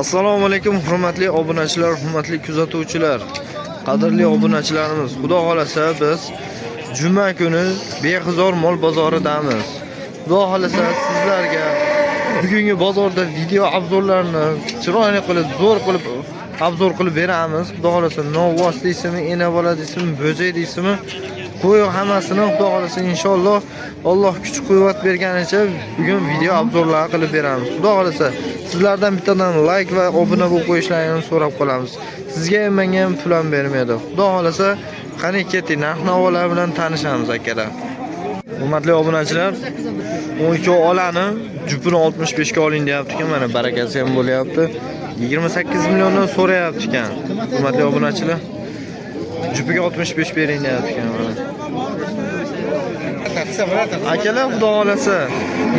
Assalomu alaykum hurmatli obunachilar, hurmatli kuzatuvchilar, qadrli obunachilarimiz. Xudo xolasa biz juma kuni Behizor mol bozoridamiz. Xudo xolasa sizlarga bugungi bozorda video obzorlarni chiroyli qilib, zo'r qilib obzor qilib beramiz. Xudo xolasa novvos deysizmi, enabola deysizmi, bo'zay deysizmi, qo'y hammasini xudo xolasa inshaalloh Alloh kuch quvvat berganicha bugun video obzorlar qilib beramiz. Xudo xolasa sizlardan bittadan like va obuna bo'lib qo'yishlaringizni so'rab qolamiz. Sizga ham menga ham pul ham bermaydi. Xudo xolasa qani keting, narx-navolar bilan tanishamiz akalar. Hurmatli obunachilar, 12 olani jupini 65 ga oling deyapti ekan, mana barakasi ham bo'lyapti. 28 milliondan so'rayapti ekan. Hurmatli obunachilar, jupiga 65 bering deyapti ekan. Akalar xudo xolasa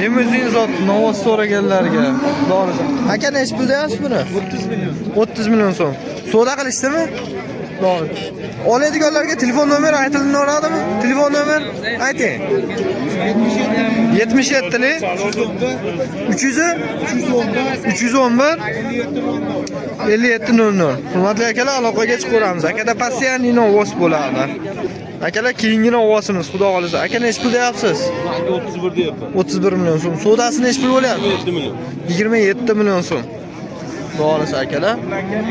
limuzin zot novos so'raganlarga xudo xolasa. Aka nechi pul deyapsiz buni? 30 million. 30 million so'm. Savdo qilishdimi? To'g'ri. Oladiganlarga telefon nomeri aytiladimi? Telefon nomer ayting. 77 li 311 5700. Hurmatli akalar, aloqaga chiqamiz. Akada passiyani novos bo'ladi. Akalar, keyingi novosimiz xudo xolasa. Aka nechi pul deyapsiz? 31 deyapman. 31 million so'm. Savdosi nechi pul bo'lyapti? 27 million. 27 million so'm. Doğrusu akalar,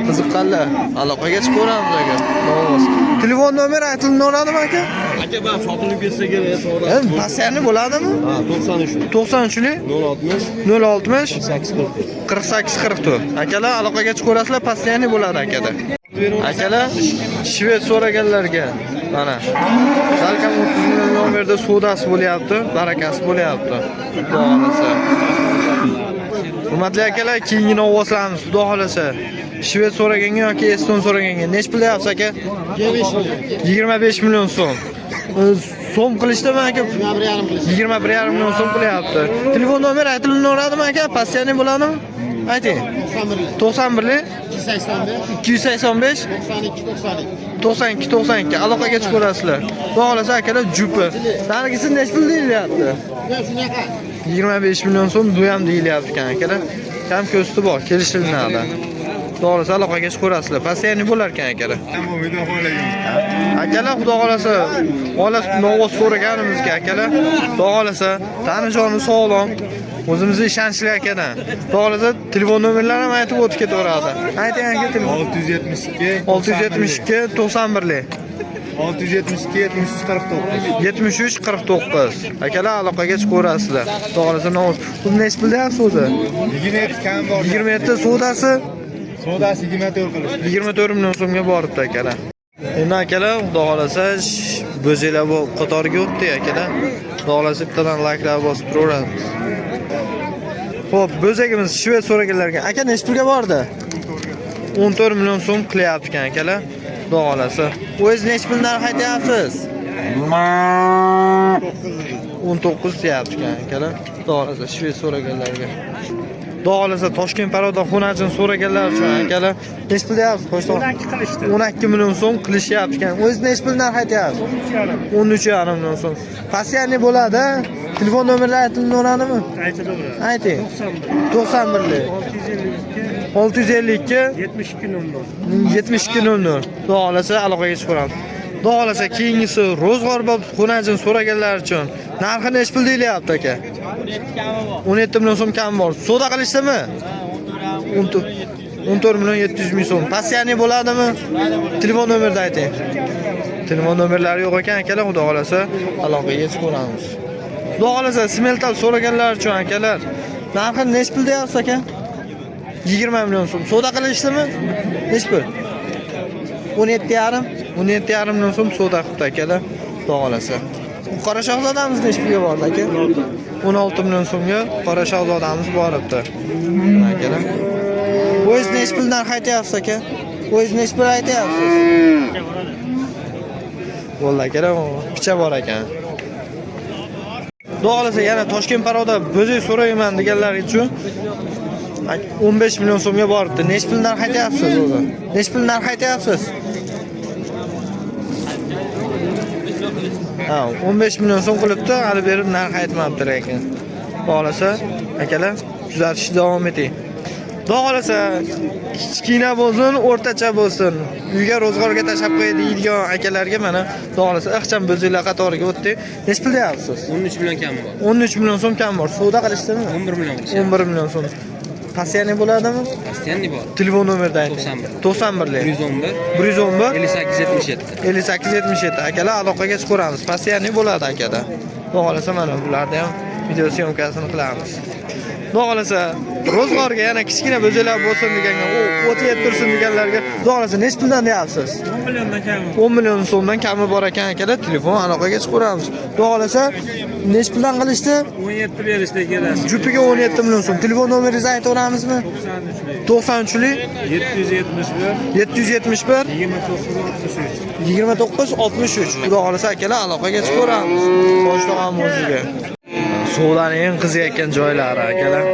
qiziqqanlar aloqaga chiqaveramiz aka. Novos. Telefon nomeri aytiladimi aka? Aka, men sotilib ketsa kerak, savdo. Passiyani bo'ladimi? Ha, 93. 93 li 060 060 48 44. Akalar, aloqaga chiqaverasizlar, passiyani bo'ladi akada. Akalar, shved so'raganlarga mana salkam 30 million nomerda savdosi bo'lyapti, barakasi bo'lyapti. Xudo hurmatli akalar, keyingi novoslarimiz xudo xolasa shved so'raganga yoki eston so'raganga nechi pul deyapsiz aka? 25 million so'm. So'm qilishdimi aka? 21,5 million so'm qilyapti. Telefon nomeri aytiladimi aka? Passiyani bo'ladimi? Ayting. 91 li 285 92 92 aloqaga chiqaverasizlar. Xudo xolasa akalar, jupi. Nargisi nechi pul deyilyapti? 25 million so'm bu ham deyilyapti ekan akalar. Kam ko'sti bor, kelishiladi. To'g'risi aloqaga chiqaverasizlar. Passiyani bo'lar ekan akalar. Akalar, xudo xolasa, olas novos so'raganimizga akalar, xudo xolasa tanijoni sog'lom, o'zimizga ishonchli akadan. Xudo xolasa telefon nomerlarini ham aytib o'tib ketaveradi. Ayting aka, telefon 672 91 li 672 73 49. Akalar, aloqaga chiqaverasizlar. To'g'risi novos. Bu nechi pul deyapsiz o'zi? 27 kam bor. 27 savdosi? Savdosi 24 qilish. 24 million so'mga boribdi akalar. Endi akalar, xudo xolasa bo'zaylar bu qatoriga o'tdi akalar. Xudo xolasa bittadan like'lar bosib turaveramiz. Xo'p, bo'zagimiz shved so'raganlarga aka nechi pulga bordi? 14 million so'm qilyapti ekan akalar. Xudo xolasa. O'z nechi pul narx aytyapsiz? 19 deyapti ekan akalar. Xudo xolasa shved so'raganlarga. Xudo xolasa Toshkent paroda xonajin so'raganlar uchun akalar nechi pul deyapsiz? 12 qilishdi. 12 million so'm qilishyapti ekan. O'z nechi pul narx aytyapsiz? 13,5 million so'm. Passiyani bo'ladi. Telefon nomerlari aytiladimi? Aytilaveradi. Ayting. 91 li 652 7200. Xudo xolasa aloqaga chiqamiz. Xudo xolasa keyingisi ro'zg'orbop xonajin so'raganlar uchun narxi nechi pul deyilyapti aka? 17 million so'm kam bor. Savdo qilishdimi? 14 million 700 ming so'm. Passiyani bo'ladimi? Telefon nomerni ayting. Telefon nomerlari yo'q ekan akalar, xudo xolasa aloqaga chiqamiz. Xudo xolasa smeltal so'raganlar uchun akalar narxi nechi pul deyapsiz aka? 20 million so'm. Savdo qilishdimi? Nechi pul? 17,5 million so'm savdo qildi akalar. Xudo xolasa. Qora shahzodamiz nechi pulga bordi aka? 16 million so'mga qora shahzodamiz boribdi. Akalar. O'z nechi pul narx aytyapsiz aka? O'z nechi pul aytyapsiz? Bo'ldi akalar, picha bor ekan. Xudo xolasa yana Toshkent paroda bo'zay so'rayman deganlar uchun 15 million so'mga boribdi. Nechi pul narx aytyapsiz o'zi? Nechi pul narx aytyapsiz? Ha, 15 million so'm qilibdi, hali berib narx aytmabdi lekin. Xolasa akalar, kuzatishni davom eting. Xudo xolasa kichkina bo'lsin, o'rtacha bo'lsin, uyga ro'zg'orga tashlab qo'yadigan akalarga mana xudo xolasa ixcham bo'zinglar qatoriga o'tdik. Nech pul deyapsiz? 13 million kam bor. 13 million so'm kam bor. Savdo qilishdimi? 11 million. 11 million so'm. Pasiyani bo'ladimi? Astiyanni bor. Telefon nomerda ayting. 91. 91lik. 111 111 58 77. 5877 akalar aloqaga chiqaramiz. Pasiyani bo'ladi akada. Xudo xolasa mana bularda ham video syomkasini qilamiz. Xudo xolasa ro'zg'orga yana kichkina bo'zinglar bo'lsin deganga, o'tib tursin deganlarga xudo xolasa nech puldan deyapsiz? 10 milliondan kami. 10 million so'mdan kami bor ekan akalar, telefon aloqaga chiqaramiz. Xudo xolasa nech puldan qilishdi? 17 berishda kelasiz. Jupiga 17 million so'm. Telefon nomeringizni aytaveramizmi? 93lik 771 771 29 63. Xudo xolasa akalar aloqaga chiqaramiz. Boshlig'am o'ziga. Suvlarning eng qiziyotgan joylari akalar.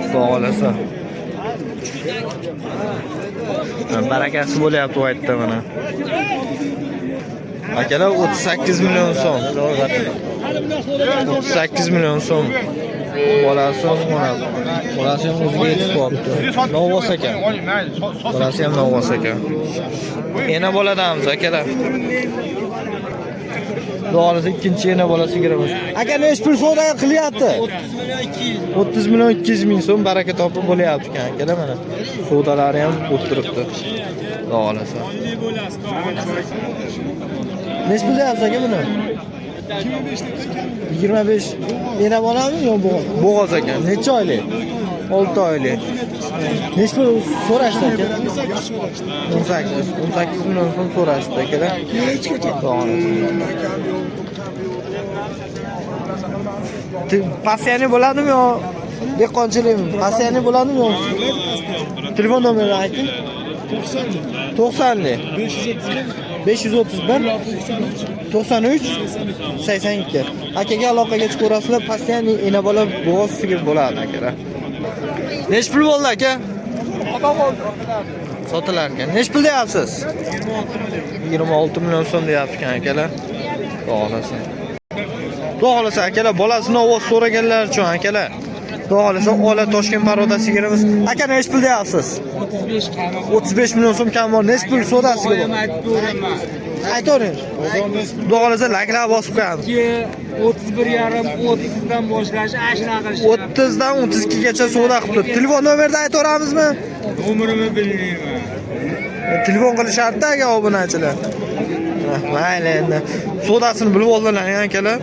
Xudo xolasa. Barakasi bo'lyapti vaytda mana. Akalar 38 million so'm. 38 million so'm. Bolasi ham o'ziga yetib qolibdi. Novvos ekan. Bolasi ham novvos ekan. Yana boladamiz akalar. Doğrusu ikkinchi yana bolasi kiramiz. Aka nech pul savdo qilyapti? 30 million 200 ming so'm baraka topib bo'lyapti ekan akalar mana. Savdolari ham o'tiribdi. Doğrusu. Nech pul deyapsiz aka buni? 25. Yana bolami yo'q bo'g'oz ekan. Necha oylik? 6 oylik. Nech pul so'rashdi aka? 18 million so'm so'rashdi akalar. Pasiyani bo'ladimi yo dehqonchilikmi? Pasiyani bo'ladimi yo? Telefon nomerini ayting. 90lik 531 93 82. Akaga aloqaga chiqarasizlar, pasiyani ena bola bo'g'oz sigir bo'ladi akalar. Nech pul bo'ldi aka? Sotilar ekan. Nech pul deyapsiz? 26 million so'm deyapti ekan akalar. Xo'lasa. Xudo xolasa akalar bolasini ovoz so'raganlar uchun akalar. Xudo xolasa Ola Toshkent parodasi sigirimiz. Aka nech pul deyapsiz? 35 kami. 35 million so'm kam bor. Nech pul sodasiga bor? Aytavering. Xudo xolasa laklar bosib qo'yamiz. 31,5 30 dan boshlash ashna qilish. 30 dan 32 gacha savdo qilib turibdi. Telefon nomerini aytaveramizmi? Nomerimni bilmayman. Telefon qilishardi aka obunachilar. Mayli endi. Savdosini bilib oldilar akalar.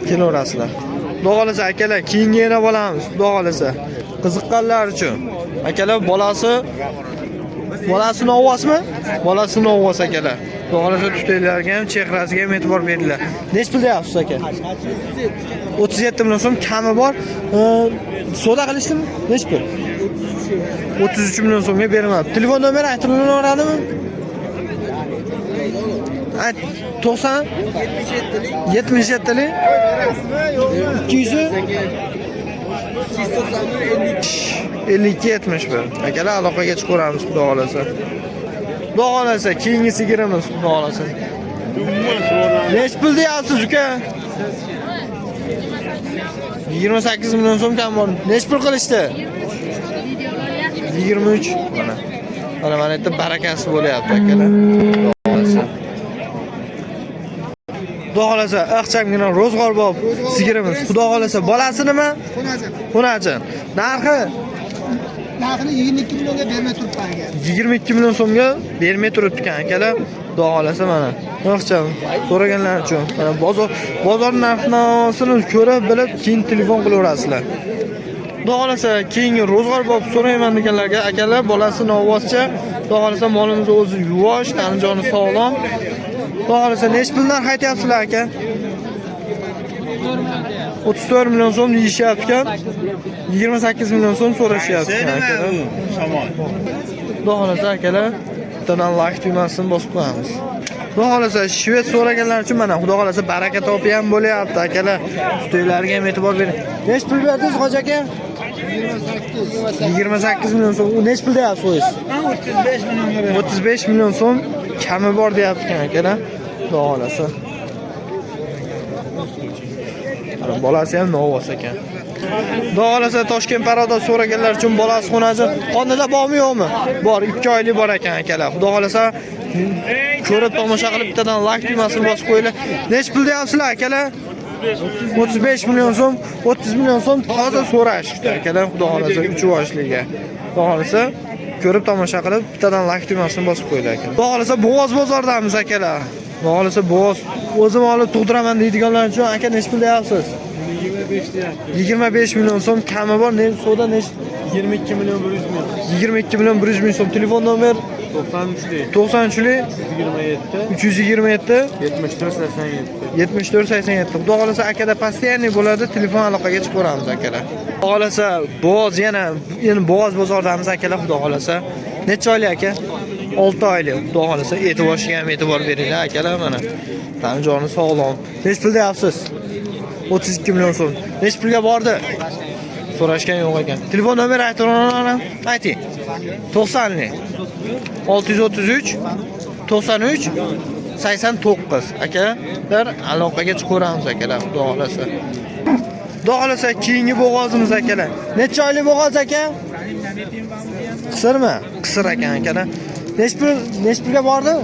Kelaverasizlar. Xudo xolasa akalar keyingi yana bo'lamiz. Xudo xolasa. Qiziqqanlar uchun. Akalar bolasini ovosmi? Bolasini ovos akalar. Xudo xolasa tutaylarga ham, chehrasiga ham e'tibor beringlar. Nech pul deyapsiz aka? 37 million so'm kami bor. Savdo qilishdimi? Nech pul? 33 million so'mga bermadi. Telefon nomeri aytib olaveradimi? 90 77lik 200 52 71. Akalar aloqaga chiqaramiz xudo xolasa. Xudo xolasa keyingi sigirimiz xudo xolasa. Nech pul deyapsiz uka? 28 million so'm kam bor. Nech pul qilishdi? 23 mana. Mana yerda barakasi bo'lyapti akalar. Xudo xolasa ixchamgina ro'zg'or bo'lib sigirimiz. Xudo xolasa bolasi nima? Xunajin. Narxi 22 millionga bermay turibman aka. 22 million so'mga bermay turibdi ekan akalar. Xudo xolasa mana. Ixcham so'raganlar uchun mana bozor narx-navosini ko'rib bilib keyin telefon qilaverasizlar. Xudo xolasa keyingi ro'zg'or bo'lib so'rayman deganlarga akalar bolasini ovozcha. Xudo xolasa molimiz o'zi yuvosh, tanjoni sog'lom. Xudo xolasa nech puldan qaytyapsizlar aka? 34 million so'm deyishyapti ekan. 28 million so'm so'rashyapti akalar. Xudo xolasa akalar bittadan like tugmasini bosib qo'yamiz. Xudo xolasa shved so'raganlar uchun mana xudo xolasa baraka topi ham bo'lyapti akalar. Tutaylarga ham e'tibor bering. Nech pul berdingiz hoji aka? 28 million so'm. U nech pul deyapsiz o'zingiz? 35 millionga beraman. 35 million so'm kami bor deyapti ekan akalar. Xudo xolasa. Bolasi ham novvos ekan. Xudo xolasa Toshkent paroda so'raganlar uchun bolasi xonaji qonida bormi yo'qmi? Bor, 2 oylik bor ekan akalar. Xudo xolasa ko'rib tomosha qilib bittadan like tugmasini bosib qo'yinglar. Nech pul deyapsizlar akalar? 35 million so'm, 30 million so'm hozir so'rashibdi akalar. Xudo xolasa 3 yoshliga. Xudo xolasa ko'rib tomosha qilib bittadan like tugmasini bosib qo'yinglar aka. Xudo xolasa Bo'g'oz bozoridamiz akalar. Xudo xolasa Bo'g'oz o'zim olib tug'diraman deydiganlar uchun aka nech pul deyapsiz? 25 deyapti. 25 million so'm kami bor. Ne so'da nech? 22 million 100 ming. 22 million 100 ming so'm. Telefon nomer 93 93 127 327 74 87. 74 87. Xudo xolasa akada постоянный bo'ladi, telefon aloqaga chiqib ko'ramiz akalar. Xudo xolasa Bo'g'oz yana Bo'g'oz bozoridamiz akalar. Xudo xolasa necha oylik aka? 6 oylik. Xudo xolasa e'tiborshiga ham e'tibor beringlar akalar mana. Tan joni sog'lom. Nech pul deyapsiz? 32 million so'm. Nech pulga bordi? So'rashgan yo'q ekan. Telefon nomeri aytiraman. Ayting. 90lik 633 93 89 akalar aloqaga chiqaveramiz akalar. Xudo xolasa. Xudo xolasa keyingi bo'g'ozimiz akalar. Necha oylik bo'g'oz aka? Qisirmi? Qisir ekan akalar. Nech pulga bordi?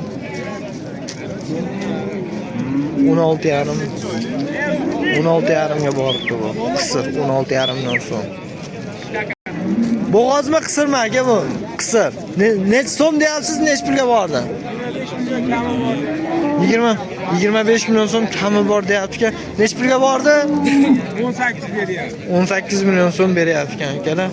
16,5 16,5 ga boribdi bu. Qisir 16,5 million so'm. Bo'g'ozmi qisirmi aka bu? Qisir. Nech so'm deyapsiz, nech pulga bordi? 25 million so'm kami bor deyapti-ku. Nech pulga bordi? 18 beryapti. 18 million so'm beryapti akalar.